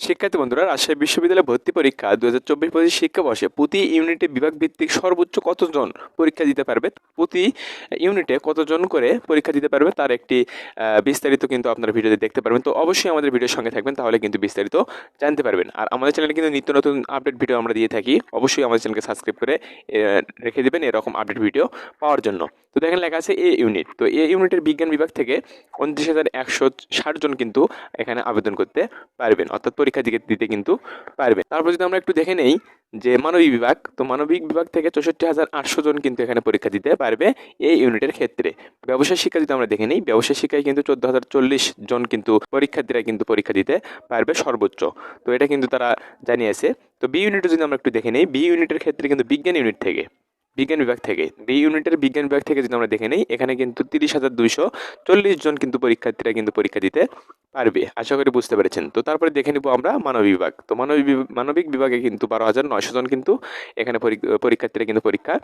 শিক্ষার্থী বন্ধুরা, রাজশাহী বিশ্ববিদ্যালয়ে ভর্তি পরীক্ষা 2024-25 শিক্ষাবর্ষে প্রতি ইউনিটে বিভাগ ভিত্তিক সর্বোচ্চ কতজন পরীক্ষা দিতে পারবে, প্রতি ইউনিটে কতজন করে পরীক্ষা দিতে পারবে তার একটি বিস্তারিত কিন্তু আপনারা ভিডিওতে দেখতে পারবেন। তো অবশ্যই আমাদের ভিডিওর সঙ্গে থাকবেন, তাহলে কিন্তু বিস্তারিত জানতে পারবেন। আর আমাদের চ্যানেলে কিন্তু নিত্য নতুন আপডেট ভিডিও আমরা দিয়ে থাকি, অবশ্যই আমাদের চ্যানেলকে সাবস্ক্রাইব করে রেখে দেবেন এরকম আপডেট ভিডিও পাওয়ার জন্য। তো দেখেন লেখা আছে এ ইউনিট, তো এ ইউনিটের বিজ্ঞান বিভাগ থেকে 29,160 জন কিন্তু এখানে আবেদন করতে পারবেন, অর্থাৎ পরীক্ষা দিতে কিন্তু পারবেন। তারপর যদি আমরা একটু দেখে নেই যে মানবিক বিভাগ, তো মানবিক বিভাগ থেকে 64,800 জন কিন্তু এখানে পরীক্ষা দিতে পারবে এই ইউনিটের ক্ষেত্রে। ব্যবসায় শিক্ষা যদি আমরা দেখে নিই, ব্যবসায় শিক্ষায় কিন্তু 14,040 জন কিন্তু পরীক্ষার্থীরা কিন্তু পরীক্ষা দিতে পারবে সর্বোচ্চ, তো এটা কিন্তু তারা জানিয়েছে। তো বি ইউনিটে যদি আমরা একটু দেখে নিই, বি ইউনিটের ক্ষেত্রে কিন্তু বিজ্ঞান বিভাগ থেকে বি ইউনিটের বিজ্ঞান বিভাগ থেকে যদি আমরা দেখে নিই, এখানে কিন্তু 30,240 জন কিন্তু পরীক্ষার্থীরা কিন্তু পরীক্ষা দিতে পারবে। আশা করি বুঝতে পেরেছেন। তো তারপরে দেখে নিব আমরা মানবিক বিভাগ, তো মানবিক বিভাগে কিন্তু 12,900 জন কিন্তু এখানে পরীক্ষার্থীরা কিন্তু পরীক্ষা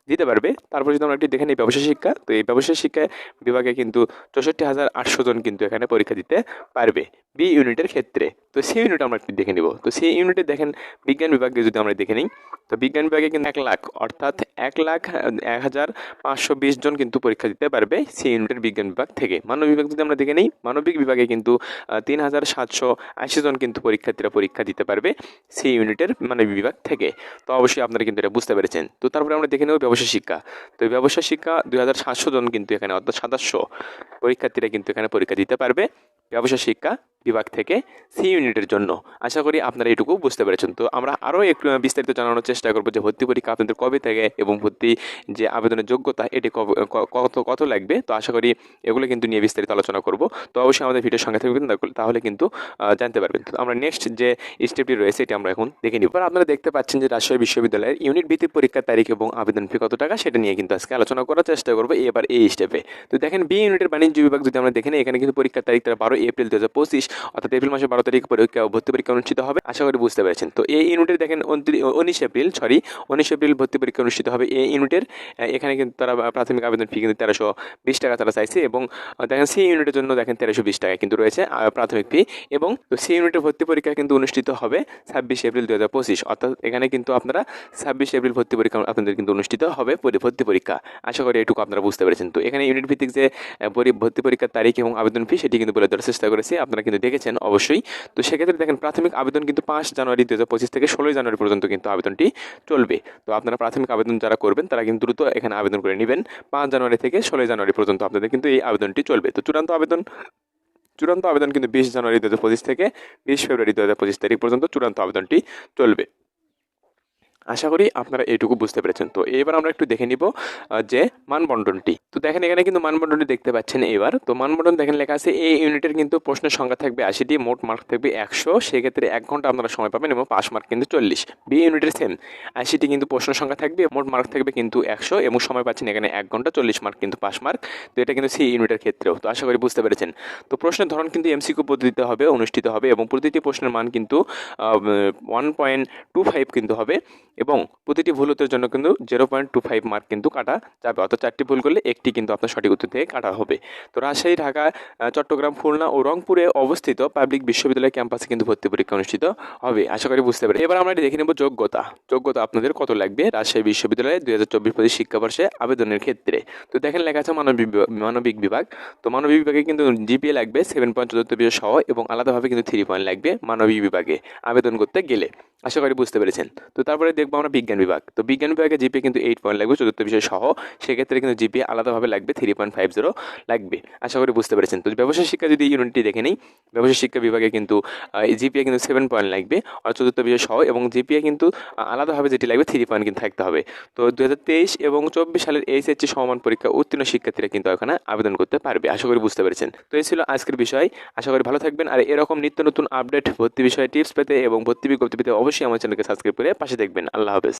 দিতে পারবে। তারপর যদি আমরা একটু দেখে নিই ব্যবসায় শিক্ষা, তো এই ব্যবসায় শিক্ষা বিভাগে কিন্তু 64,800 জন কিন্তু এখানে পরীক্ষা দিতে পারবে বি ইউনিটের ক্ষেত্রে। তো সি ইউনিট আমরা একটু দেখে নিব। তো সি ইউনিটে দেখেন বিজ্ঞান বিভাগে যদি আমরা দেখে নিই, তো বিজ্ঞান বিভাগে কিন্তু 1 লাখ, অর্থাৎ 1,01,520 জন কিন্তু পরীক্ষা দিতে পারবে সি ইউনিটের বিজ্ঞান বিভাগ থেকে। মানবিক বিভাগ যদি আমরা দেখে নিই, মানবিক বিভাগে কিন্তু 3,780 জন কিন্তু পরীক্ষার্থীরা পরীক্ষা দিতে পারবে সি ইউনিটের মানবিক বিভাগ থেকে। তো অবশ্যই আপনারা কিন্তু এটা বুঝতে পেরেছেন। তো তারপরে আমরা দেখে নেব ব্যবসায় শিক্ষা, তো ব্যবসায় শিক্ষা 2,700 জন কিন্তু এখানে, অর্থাৎ 2700 পরীক্ষার্থীরা কিন্তু এখানে পরীক্ষা দিতে পারবে ব্যবসায় শিক্ষা বিভাগ থেকে সি ইউনিটের জন্য। আশা করি আপনারা এটুকু বুঝতে পেরেছেন। তো আমরা আরও একটু বিস্তারিত জানানোর চেষ্টা করবো যে ভর্তি পরীক্ষা আপনাদের কবে থেকে এবং ভর্তি যে আবেদনের যোগ্যতা এটি কত লাগবে। তো আশা করি এগুলো কিন্তু নিয়ে বিস্তারিত আলোচনা করব। তো অবশ্যই আমাদের ভিডিওর সঙ্গে থাকবেন, তাহলে কিন্তু জানতে পারবেন। তো আমরা নেক্সট যে স্টেপটি রয়েছে এটি আমরা এখন দেখে নিব। আপনারা দেখতে পাচ্ছেন যে রাজশাহী বিশ্ববিদ্যালয়ের ইউনিট ভিত্তিক পরীক্ষার তারিখ এবং আবেদন ফি কত টাকা সেটা নিয়ে কিন্তু আজকে আলোচনা করার চেষ্টা করবো এবার এই স্টেপে। তো দেখেন বি ইউনিটের বাণিজ্য বিভাগ যদি আমরা দেখেন, এখানে কিন্তু পরীক্ষার তারিখ 12 এপ্রিল 2025, অর্থাৎ এপ্রিল মাসের 12 তারিখ ভর্তি পরীক্ষা অনুষ্ঠিত হবে। আশা করি বুঝতে পেরেছেন। তো এই ইউনিটের দেখেন 19 এপ্রিল ভর্তি পরীক্ষা অনুষ্ঠিত হবে এই ইউনিটের। এখানে কিন্তু তারা প্রাথমিক আবেদন ফি কিন্তু 1320 টাকা তারা চাইছে, এবং দেখেন সি ইউনিটের জন্য দেখেন 1320 টাকা কিন্তু রয়েছে প্রাথমিক ফি। এবং সি ইউনিটের ভর্তি পরীক্ষা কিন্তু অনুষ্ঠিত হবে 26 এপ্রিল 2025, অর্থাৎ এখানে কিন্তু আপনারা 26 এপ্রিল ভর্তি পরীক্ষা আপনাদের কিন্তু অনুষ্ঠিত হবে ভর্তি পরীক্ষা। আশা করি এটুকু আপনারা বুঝতে পেরেছেন। তো এখানে ইউনিট ভিত্তিক যে ভর্তি পরীক্ষার তারিখ এবং আবেদন ফি সেটি কিন্তু বলে দেওয়ার চেষ্টা করেছি, আপনারা কিন্তু দেখেছেন অবশ্যই। তো সেক্ষেত্রে দেখেন প্রাথমিক আবেদন কিন্তু 5 জানুয়ারি 2025 থেকে 16 জানুয়ারি পর্যন্ত কিন্তু আবেদনটি চলবে। তো আপনারা প্রাথমিক আবেদন যারা করবেন তারা কিন্তু দ্রুত এখানে আবেদন করে নেবেন। 5 জানুয়ারি থেকে 16 জানুয়ারি পর্যন্ত আপনাদের কিন্তু এই আবেদনটি চলবে। তো চূড়ান্ত আবেদন কিন্তু 20 জানুয়ারি 2025 থেকে 20 ফেব্রুয়ারি 2025 তারিখ পর্যন্ত চূড়ান্ত আবেদনটি চলবে। আশা করি আপনারা এইটুকু বুঝতে পেরেছেন। তো এবার আমরা একটু দেখে নিব যে মানবন্টনটি। তো দেখেন এখানে কিন্তু মানবন্টনটি দেখতে পাচ্ছেন এবার। তো মানবন্টন দেখেন লেখা আছে এই ইউনিটের কিন্তু প্রশ্নের সংখ্যা থাকবে 80টি, মোট মার্ক থাকবে 100, সেক্ষেত্রে 1 ঘন্টা আপনারা সময় পাবেন এবং পাস মার্ক কিন্তু 40। বি ইউনিটের সেম 80টি কিন্তু প্রশ্নের সংখ্যা থাকবে, মোট মার্ক থাকবে কিন্তু 100 এবং সময় পাচ্ছেন এখানে 1 ঘন্টা, 40 মার্ক কিন্তু পাস মার্ক। তো এটা কিন্তু সি ইউনিটের ক্ষেত্রেও। তো আশা করি বুঝতে পেরেছেন। তো প্রশ্নের ধরন কিন্তু এমসিকিউ পদ্ধতিতে হবে, অনুষ্ঠিত হবে, এবং প্রতিটি প্রশ্নের মান কিন্তু 1.25 কিন্তু হবে, এবং প্রতিটি ভুল উত্তরের জন্য কিন্তু 0.25 মার্ক কিন্তু কাটা যাবে, অর্থাৎ 4টি ভুল করলে একটি কিন্তু আপনার সঠিক উত্তর থেকে কাটা হবে। তো রাজশাহী, ঢাকা, চট্টগ্রাম, খুলনা ও রংপুরে অবস্থিত পাবলিক বিশ্ববিদ্যালয় ক্যাম্পাসে কিন্তু ভর্তি পরীক্ষা অনুষ্ঠিত হবে। আশা করি বুঝতে পারি। এবার আমরা দেখে নেব যোগ্যতা আপনাদের কত লাগবে রাজশাহী বিশ্ববিদ্যালয়ে 2024-25 শিক্ষাবর্ষে আবেদনের ক্ষেত্রে। তো দেখেন লেখা আছে মানবিক বিভাগ। তো মানবিক বিভাগে কিন্তু জিপিএ লাগবে 7.74 সহ, এবং আলাদাভাবে কিন্তু 3 পয়েন্ট লাগবে মানবিক বিভাগে আবেদন করতে গেলে। আশা করি বুঝতে পেরেছেন। তো তারপরে দেখবো আমরা বিজ্ঞান বিভাগ। তো বিজ্ঞান বিভাগে জিপিএ কিন্তু 8 পয়েন্ট লাগবে চতুর্থ বিষয় সহ, সেক্ষেত্রে কিন্তু জিপিএ আলাদাভাবে লাগবে 3.50 লাগবে। আশা করি বুঝতে পেরেছেন। তো ব্যবসায় শিক্ষা যদি ইউনিটটি দেখে নিই, ব্যবসায় শিক্ষা বিভাগে কিন্তু জিপিএ কিন্তু 7 পয়েন্ট লাগবে আর চতুর্থ বিষয় সহ, এবং জিপিএ কিন্তু আলাদাভাবে যেটি লাগবে 3 পয়েন্ট কিন্তু থাকতে হবে। তো 2023 এবং 24 সালের এইচএসসি সমমান পরীক্ষা উত্তীর্ণ শিক্ষার্থীরা কিন্তু এখানে আবেদন করতে পারবে। আশা করি বুঝতে পেরেছেন। তো এই ছিল আজকের বিষয়। আশা করি ভালো থাকবেন। আর এরকম নিত্য নতুন আপডেট ভর্তি বিষয়ে টিপস পেতে এবং ভর্তি বিজ্ঞপ্তি পেতে অবশ্যই আমার চ্যানেলকে সাবস্ক্রাইব করে পাশে দেখবেন। আল্লাহ হাফেজ।